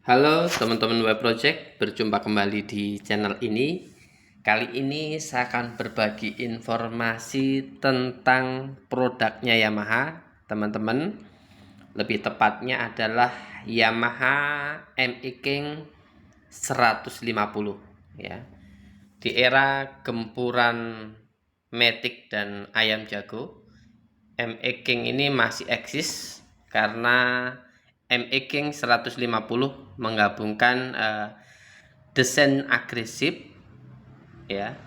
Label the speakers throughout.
Speaker 1: Halo teman-teman web project, berjumpa kembali di channel ini. Kali ini saya akan berbagi informasi tentang produknya Yamaha, teman-teman. Lebih tepatnya adalah Yamaha ME King 150 ya. Di era gempuran Matic dan ayam jago, ME King ini masih eksis karena ME King 150 menggabungkan desain agresif ya,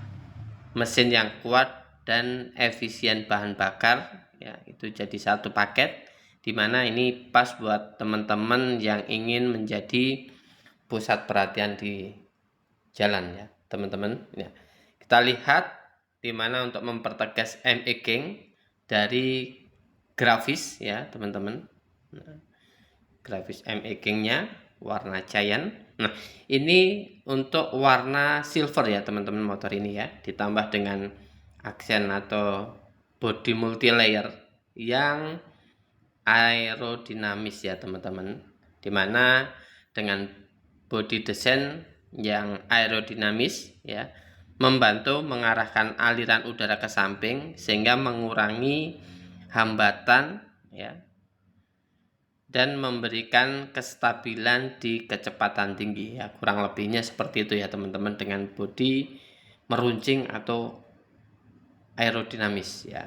Speaker 1: mesin yang kuat dan efisien bahan bakar ya, itu jadi satu paket dimana ini pas buat teman-teman yang ingin menjadi pusat perhatian di jalan ya teman-teman ya. Kita lihat dimana untuk mempertegas ME King dari grafis ya teman-teman. Nah, grafis ME King-nya warna Giant. Nah, ini untuk warna silver ya teman-teman motor ini ya, ditambah dengan aksen atau body multi layer yang aerodinamis ya teman-teman, dimana dengan body design yang aerodinamis ya membantu mengarahkan aliran udara ke samping sehingga mengurangi hambatan ya dan memberikan kestabilan di kecepatan tinggi ya, kurang lebihnya seperti itu ya teman-teman, dengan bodi meruncing atau aerodinamis ya,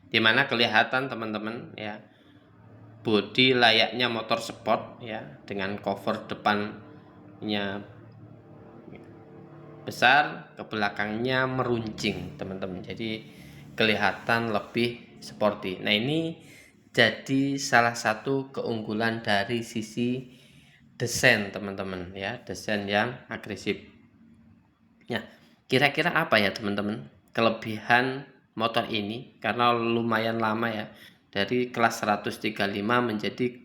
Speaker 1: dimana kelihatan teman-teman ya bodi layaknya motor sport ya, dengan cover depannya besar, ke belakangnya meruncing teman-teman, jadi kelihatan lebih sporty. Nah, ini jadi salah satu keunggulan dari sisi desain teman-teman ya, desain yang agresif. Ya, kira-kira apa ya teman-teman kelebihan motor ini, karena lumayan lama ya, dari kelas 135 menjadi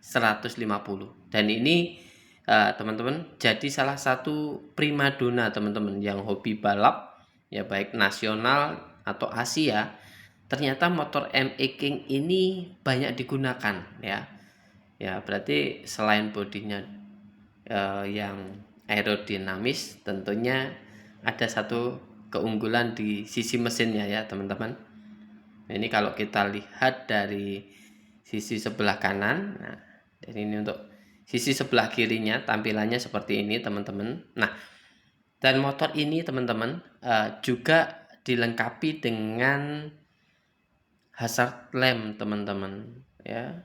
Speaker 1: 150, dan ini teman-teman jadi salah satu primadona teman-teman yang hobi balap ya, baik nasional atau Asia. Ternyata motor ME King ini banyak digunakan ya. Ya, berarti selain bodinya yang aerodinamis, tentunya ada satu keunggulan di sisi mesinnya ya teman-teman. Nah, ini kalau kita lihat dari sisi sebelah kanan, nah ini untuk sisi sebelah kirinya tampilannya seperti ini teman-teman. Nah, dan motor ini teman-teman juga dilengkapi dengan hazard lamp teman-teman ya.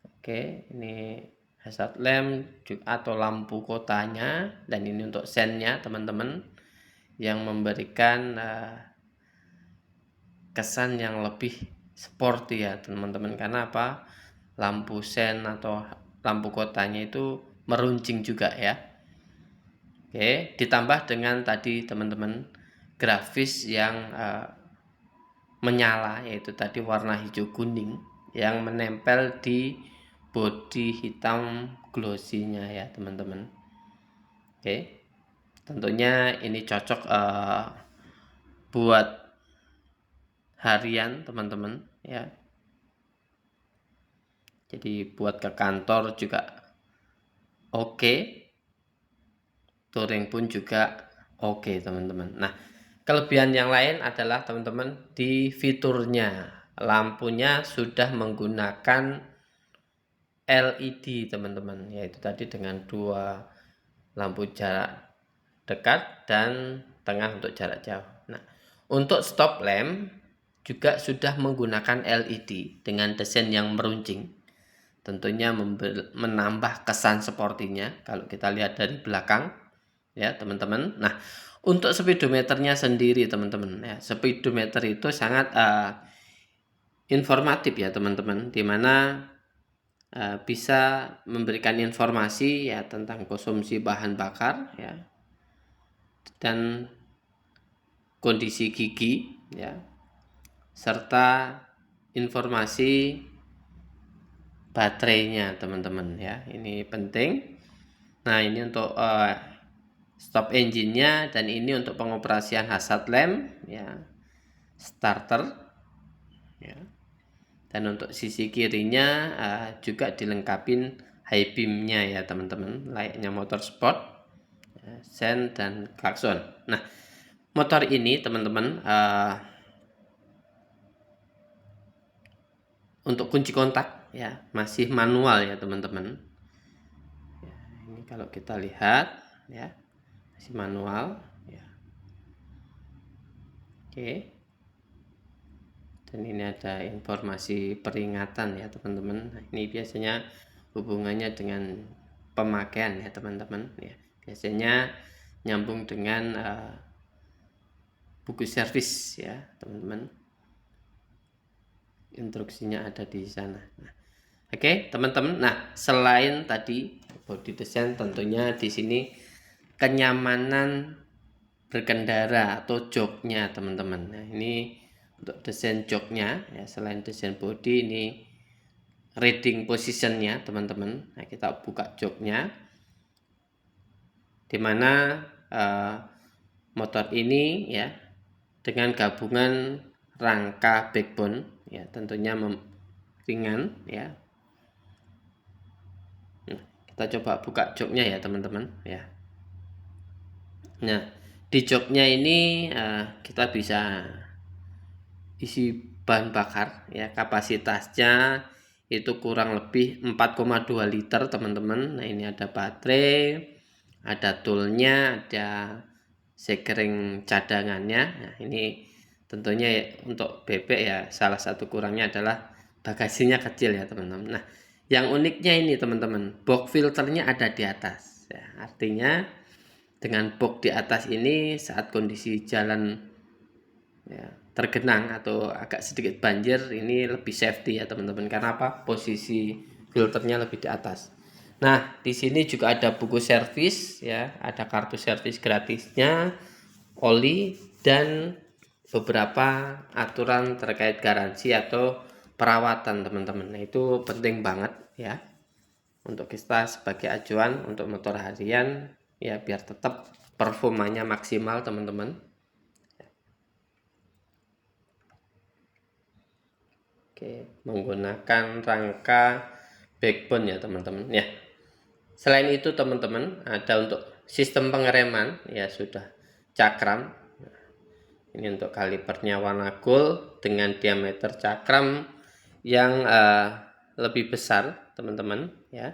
Speaker 1: Oke, ini hazard lamp atau lampu kotanya, dan ini untuk sennya teman-teman yang memberikan kesan yang lebih sporty ya teman-teman. Karena apa? Lampu sen atau lampu kotanya itu meruncing juga ya. Oke, ditambah dengan tadi teman-teman grafis yang menyala, yaitu tadi warna hijau kuning yang menempel di bodi hitam glossy-nya ya teman-teman. Oke, tentunya ini cocok buat harian teman-teman ya, jadi buat ke kantor juga oke, touring pun juga oke teman-teman. Nah, kelebihan yang lain adalah teman-teman di fiturnya, lampunya sudah menggunakan LED teman-teman, yaitu tadi dengan dua lampu jarak dekat dan tengah untuk jarak jauh. Nah, untuk stop lamp juga sudah menggunakan LED dengan desain yang meruncing, tentunya menambah kesan sportinya kalau kita lihat dari belakang ya teman-teman. Nah, untuk speedometernya sendiri teman-teman ya, speedometer itu sangat informatif ya teman-teman, dimana bisa memberikan informasi ya tentang konsumsi bahan bakar ya, dan kondisi gigi ya, serta informasi baterainya teman-teman ya, ini penting. Nah, ini untuk stop engine-nya, dan ini untuk pengoperasian hazard lamp ya, starter ya. Dan untuk sisi kirinya juga dilengkapi high beamnya ya teman-teman, layaknya motor sport, sen dan klakson. Nah, motor ini teman-teman untuk kunci kontak ya masih manual ya teman-teman. Ya, ini kalau kita lihat ya masih manual ya. Oke. Dan ini ada informasi peringatan ya teman-teman. Nah, ini biasanya hubungannya dengan pemakaian ya teman-teman ya. Biasanya nyambung dengan buku servis ya teman-teman. Instruksinya ada di sana. Nah, oke teman-teman. Nah, selain tadi body design, tentunya di sini kenyamanan berkendara atau joknya teman-teman. Nah, ini untuk desain joknya ya, selain desain body, ini reading positionnya teman-teman. Nah, kita buka joknya, dimana motor ini ya dengan gabungan rangka backbone ya tentunya ringan ya. Nah, kita coba buka joknya ya teman-teman ya. Nah, di joknya ini kita bisa isi bahan bakar ya, kapasitasnya itu kurang lebih 4,2 liter teman-teman. Nah, ini ada baterai, ada toolnya, ada sekring cadangannya. Nah, ini tentunya untuk bebek ya, salah satu kurangnya adalah bagasinya kecil ya teman-teman. Nah, yang uniknya ini teman-teman, box filternya ada di atas ya, artinya dengan box di atas ini saat kondisi jalan ya, tergenang atau agak sedikit banjir, ini lebih safety ya teman-teman. Karena apa? Posisi filternya lebih di atas. Nah, di sini juga ada buku servis ya, ada kartu servis gratisnya, oli, dan beberapa aturan terkait garansi atau perawatan teman-teman. Nah, itu penting banget ya untuk kita sebagai acuan untuk motor harian ya, biar tetap performanya maksimal teman-teman. Oke, menggunakan rangka backbone ya teman-teman ya. Selain itu teman-teman ada untuk sistem pengereman ya, sudah cakram. Ini untuk kalipernya warna gold dengan diameter cakram yang lebih besar teman-teman ya.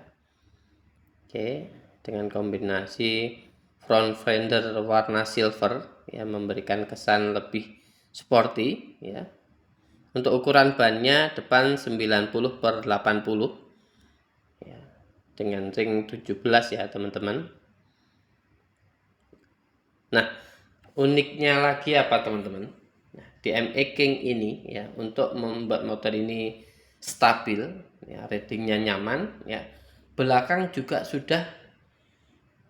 Speaker 1: Oke, dengan kombinasi front fender warna silver ya, memberikan kesan lebih sporty ya. Untuk ukuran bannya depan 90/80 ya, dengan ring 17 ya teman-teman. Nah, uniknya lagi apa teman-teman? Nah, di ME King ini ya, untuk membuat motor ini stabil ya, ratingnya nyaman ya, belakang juga sudah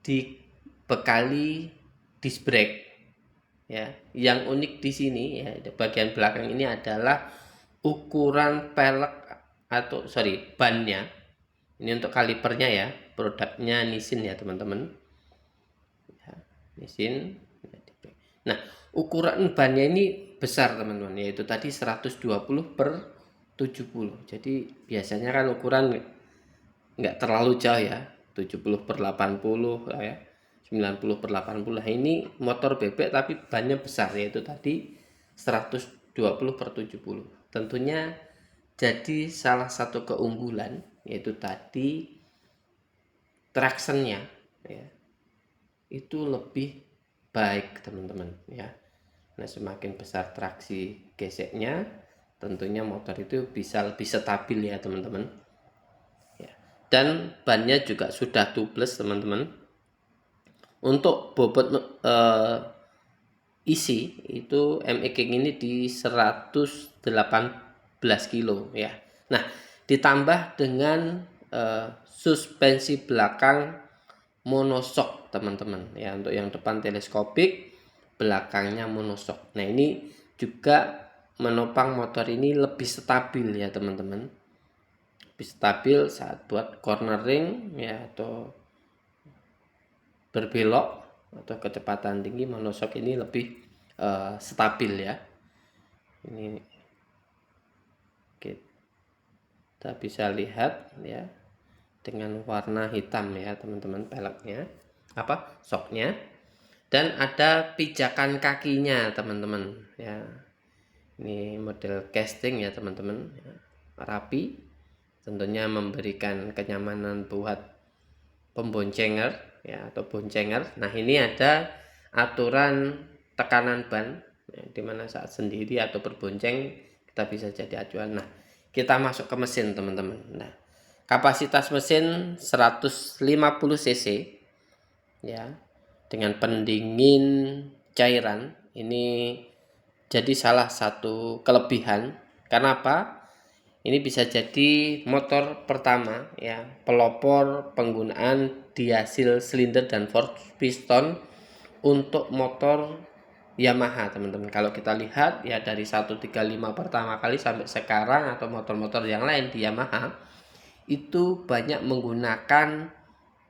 Speaker 1: dibekali disc brake ya. Yang unik di sini ya, bagian belakang ini adalah ukuran pelek atau bannya. Ini untuk kalipernya ya, produknya Nissin ya teman-teman ya, Nissin. Nah, ukuran bannya ini besar teman-teman, yaitu tadi 120/70. Jadi biasanya kan ukuran nggak terlalu jauh ya, 70/80 ya, 90/80. Nah, ini motor bebek tapi bannya besar, yaitu tadi 120/70. Tentunya jadi salah satu keunggulan, yaitu tadi tractionnya ya, itu lebih baik teman-teman ya. Nah, semakin besar traksi geseknya, tentunya motor itu bisa lebih stabil ya teman-teman ya. Dan bannya juga sudah tubeless teman-teman. Untuk bobot isi itu ME King ini di 118 kilo ya. Nah, ditambah dengan suspensi belakang monoshock teman-teman ya, untuk yang depan teleskopik, belakangnya monoshock. Nah, ini juga menopang motor ini lebih stabil ya teman-teman, lebih stabil saat buat cornering ya, atau berbelok atau kecepatan tinggi. Monoshock ini lebih stabil ya. Ini kita bisa lihat ya, dengan warna hitam ya teman-teman, peleknya soknya. Dan ada pijakan kakinya teman-teman ya. Ini model casting ya teman-teman ya. Rapi, tentunya memberikan kenyamanan buat pemboncenger ya atau boncenger. Nah ini ada aturan tekanan ban ya, dimana saat sendiri atau berbonceng kita bisa jadi acuan. Nah kita masuk ke mesin teman-teman. Nah kapasitas mesin 150 cc ya, dengan pendingin cairan. Ini jadi salah satu kelebihan. Karena apa? Ini bisa jadi motor pertama ya, pelopor penggunaan diasil silinder dan force piston untuk motor Yamaha teman-teman. Kalau kita lihat ya dari 135 pertama kali sampai sekarang atau motor-motor yang lain di Yamaha itu banyak menggunakan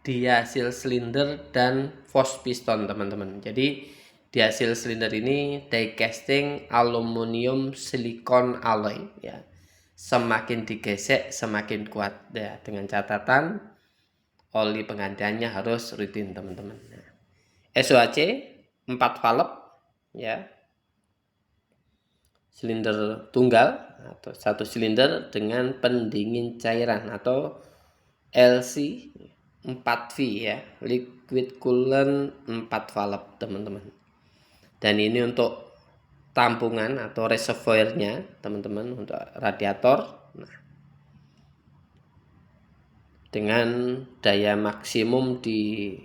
Speaker 1: diasil silinder dan force piston teman-teman. Jadi diasil silinder ini die casting aluminium silikon alloy ya. Semakin digesek semakin kuat ya, dengan catatan oli penggantiannya harus rutin teman-teman. Nah, SOHC 4 valve ya. Silinder tunggal atau satu silinder dengan pendingin cairan atau LC 4V ya, liquid coolant 4 valve teman-teman. Dan ini untuk tampungan atau reservoirnya teman-teman, untuk radiator. Nah, dengan daya maksimum di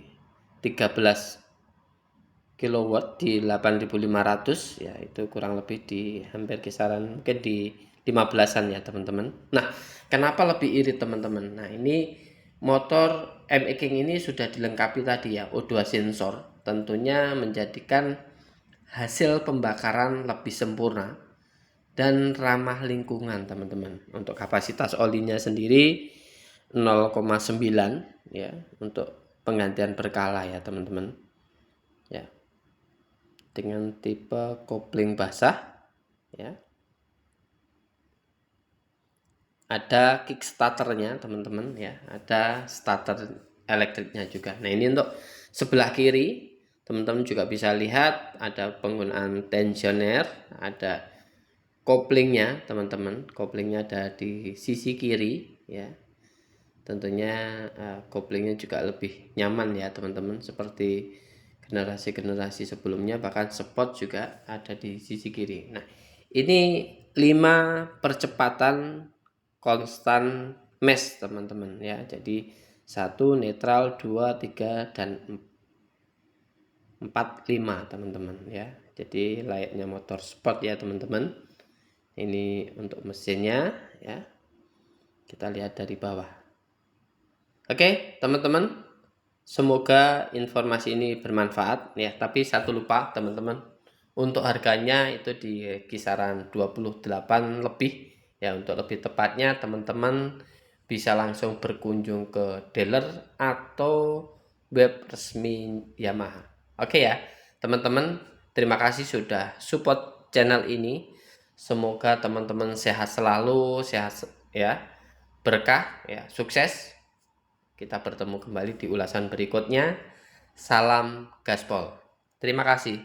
Speaker 1: 13 kW di 8500 ya, itu kurang lebih di hampir kisaran mungkin di 15-an ya teman-teman. Nah kenapa lebih irit teman-teman? Nah ini motor ME King ini sudah dilengkapi tadi ya O2 sensor, tentunya menjadikan hasil pembakaran lebih sempurna dan ramah lingkungan teman-teman. Untuk kapasitas olinya sendiri 0,9 ya, untuk penggantian berkala ya teman-teman ya, dengan tipe kopling basah ya. Ada kickstarternya teman-teman ya, ada starter elektriknya juga. Nah ini untuk sebelah kiri teman-teman juga bisa lihat ada penggunaan tensioner, ada koplingnya teman-teman. Koplingnya ada di sisi kiri ya, tentunya koplingnya juga lebih nyaman ya teman-teman, seperti generasi-generasi sebelumnya. Bahkan spot juga ada di sisi kiri. Nah ini 5 percepatan konstan mesh teman-teman ya. Jadi 1 netral, 2, 3 dan 4, 5 teman-teman ya. Jadi layaknya motor sport ya teman-teman. Ini untuk mesinnya ya, kita lihat dari bawah. Oke teman-teman, semoga informasi ini bermanfaat ya. Tapi satu lupa teman-teman, untuk harganya itu di kisaran 28 lebih ya. Untuk lebih tepatnya teman-teman bisa langsung berkunjung ke dealer atau web resmi Yamaha. Oke ya teman-teman, terima kasih sudah support channel ini. Semoga teman-teman sehat selalu, sehat ya, berkah ya, sukses. Kita bertemu kembali di ulasan berikutnya. Salam gaspol. Terima kasih.